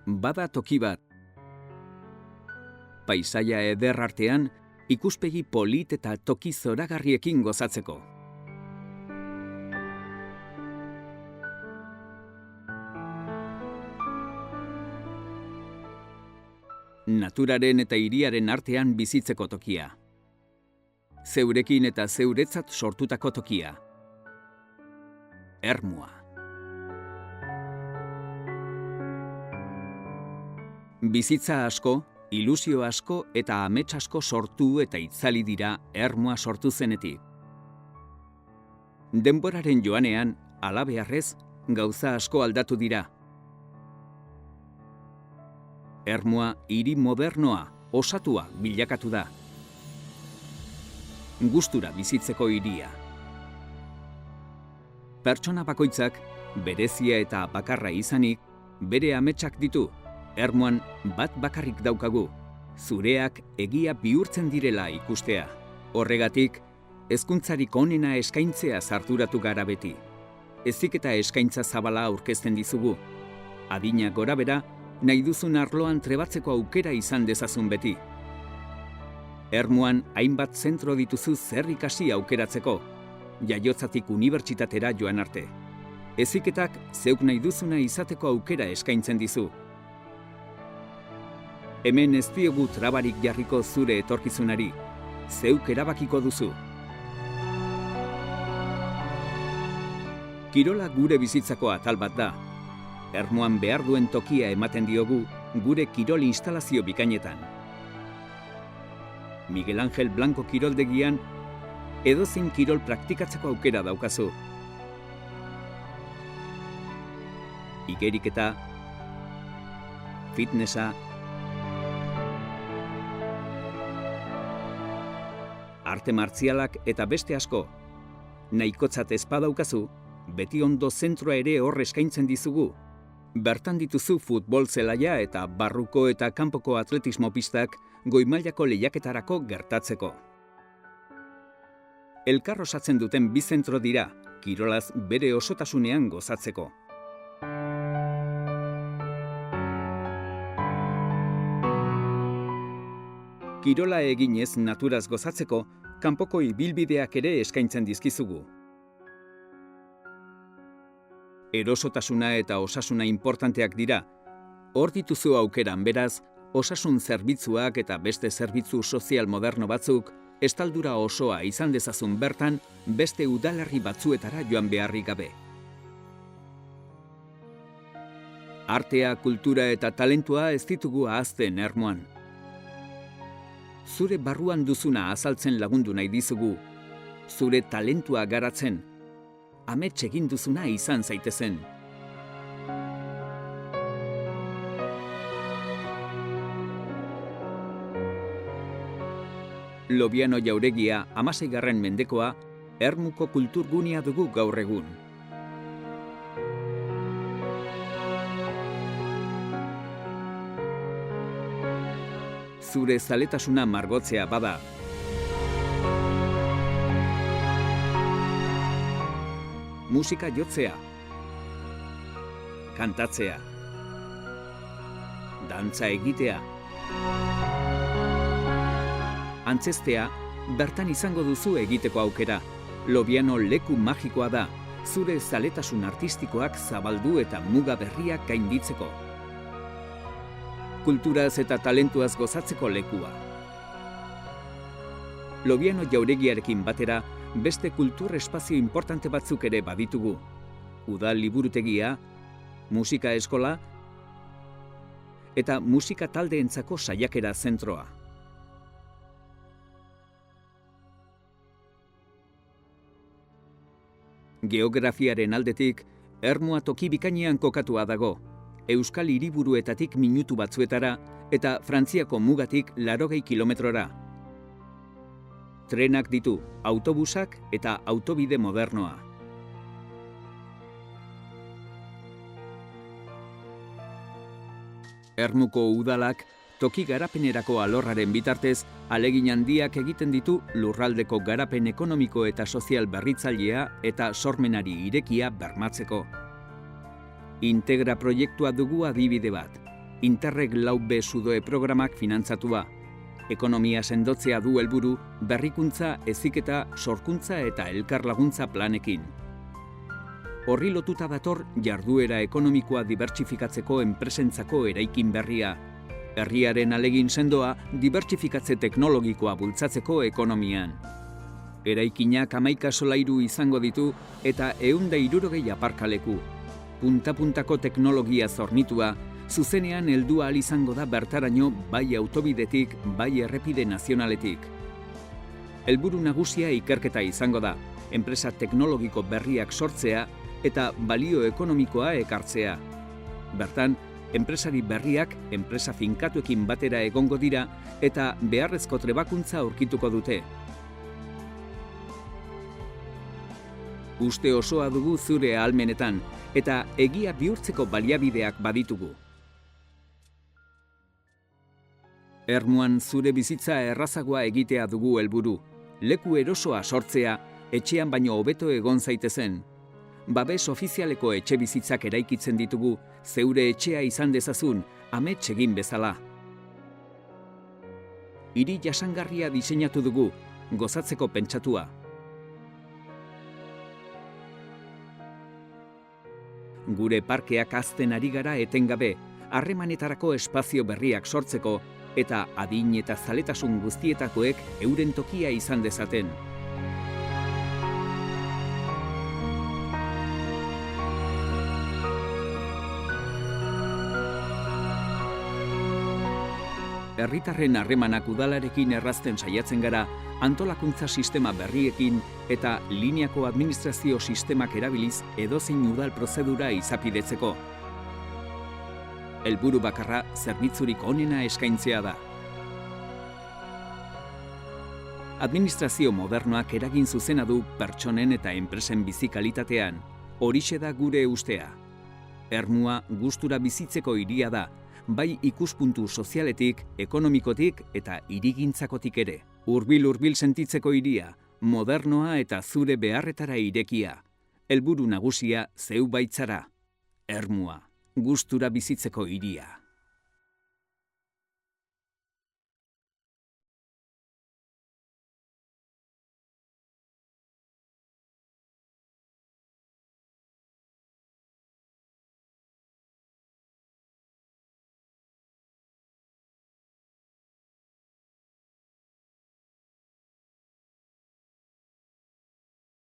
Bada toki bat. Paisaia eder artean, ikuspegi polit eta toki zoragarriekin gozatzeko. Naturaren eta hiriaren artean bizitzeko tokia. Zeurekin eta zeuretzat sortutako tokia. Ermua. Bizitza asko, ilusio asko eta amets asko sortu eta itzali dira Ermua sortu zenetik. Denboraren joanean, halabeharrez, gauza asko aldatu dira. Ermua hiri modernoa, osatua bilakatu da. Gustura bizitzeko hiria. Pertsona bakoitzak, berezia eta bakarra izanik, bere ametsak ditu. Ermuan bat bakarrik daukagu, zureak egia bihurtzen direla ikustea. Horregatik, hezkuntzarik onena eskaintzea sarturatu gara beti. Heziketa eskaintza zabala aurkezten dizugu. Adina gorabera, nahi duzun arloan trebatzeko aukera izan dezazun beti. Ermuan hainbat zentro dituzu zer ikasi aukeratzeko, jaiotzatik unibertsitatera joan arte. Heziketak zeuk nahi duzuna izateko aukera eskaintzen dizu. Hemen ez diogu trabarik jarriko zure etorkizunari, zeuk erabakiko duzu. Kirola gure bizitzako atal bat da. Ermuan behar duen tokia ematen diogu gure kirol instalazio bikainetan. Miguel Ángel Blanco kiroldegian edozein kirol praktikatzeko aukera daukazu. Igeriketa, fitnessa, arte martzialak eta beste asko. Nahikotzat ez badaukazu, beti ondo zentroa ere hor eskaintzen dizugu. Bertan dituzu futbol zelaia eta barruko eta kanpoko atletismo pistak goi-mailako lehiaketarako gertatzeko. Elkar osatzen duten bi zentro dira, kirolaz bere osotasunean gozatzeko. Kirola eginez naturaz gozatzeko, kanpoko ibilbideak ere eskaintzen dizkizugu. Erosotasuna eta osasuna inportanteak dira. Hor dituzu aukeran beraz, osasun zerbitzuak eta beste zerbitzu sozial moderno batzuk, estaldura osoa izan dezazun bertan, beste udalerri batzuetara joan beharrik gabe. Artea, kultura eta talentua ez ditugu ahazten Ermuan. Zure barruan duzuna azaltzen lagundu nahi dizugu, zure talentua garatzen, amets egin duzuna izan zaitezen. Lobiano jauregia 16. mendekoa, Ermuko kulturgunea dugu gaur egun. Zure zaletasuna margotzea bada. Musika jotzea, kantatzea, dantza egitea, antzestea, bertan izango duzu egiteko aukera. Lobiano leku magikoa da, zure zaletasun artistikoak zabaldu eta muga berriak gainditzeko. Kulturaz eta talentuaz gozatzeko lekua. Lobiano jauregiarekin batera, beste kultur espazio importante batzuk ere baditugu. Udal liburutegia, musika eskola eta musika taldeentzako saiakera zentroa. Geografiaren aldetik, Ermua toki bikainean kokatua dago. Euskal hiriburuetatik minutu batzuetara eta Frantziako mugatik 80 kilometrora. Trenak ditu, autobusak eta autobide modernoa. Ermuko udalak toki garapenerako alorraren bitartez, ahalegin handiak egiten ditu lurraldeko garapen ekonomiko eta sozial berritzailea eta sormenari irekia bermatzeko. Integra proiektua dugu adibide bat. Interreg 4B Sudoe programak finantzatua. Ekonomia sendotzea du helburu, berrikuntza, heziketa, sorkuntza eta elkarlaguntza planekin. Horri lotuta dator jarduera ekonomikoa dibertsifikatzeko enpresentzako eraikin berria. Herriaren ahalegin sendoa dibertsifikatze teknologikoa bultzatzeko ekonomian. Eraikinak 11 solairu izango ditu eta 160 aparkaleku. Punta-puntako teknologia zornitua, zuzenean heldu ahal izango da bertaraino bai autobidetik, bai errepide nazionaletik. Helburu nagusia ikerketa izango da, enpresa teknologiko berriak sortzea eta balio ekonomikoa ekartzea. Bertan, enpresari berriak enpresa finkatuekin batera egongo dira eta beharrezko trebakuntza aurkituko dute. Uste osoa dugu zure ahalmenetan eta egia bihurtzeko baliabideak baditugu. Ermuan zure bizitza errazagoa egitea dugu helburu. Leku erosoa sortzea, etxean baino hobeto egon zaitezen. Babes ofizialeko etxe bizitzak eraikitzen ditugu, zeure etxea izan dezazun, amets egin bezala. Hiri jasangarria diseinatu dugu, gozatzeko pentsatua. Gure parkeak hazten ari gara etengabe, harremanetarako espazio berriak sortzeko, eta adin eta zaletasun guztietakoek euren tokia izan dezaten. Herritarren harremanak udalarekin errazten saiatzen gara, antolakuntza sistema berriekin eta lineako administrazio sistemak erabiliz edozein udal prozedura izapidetzeko. Helburu bakarra zerbitzurik onena eskaintzea da. Administrazio modernoak eragin zuzena du pertsonen eta enpresen bizi kalitatean. Horixe da gure ustea. Ermua gustura bizitzeko hiria da, bai ikuspuntu sozialetik, ekonomikotik eta hirigintzakotik ere. Hurbil sentitzeko hiria, modernoa eta zure beharretara irekia. Helburu nagusia zeu baitzara. Ermua, gustura bizitzeko hiria.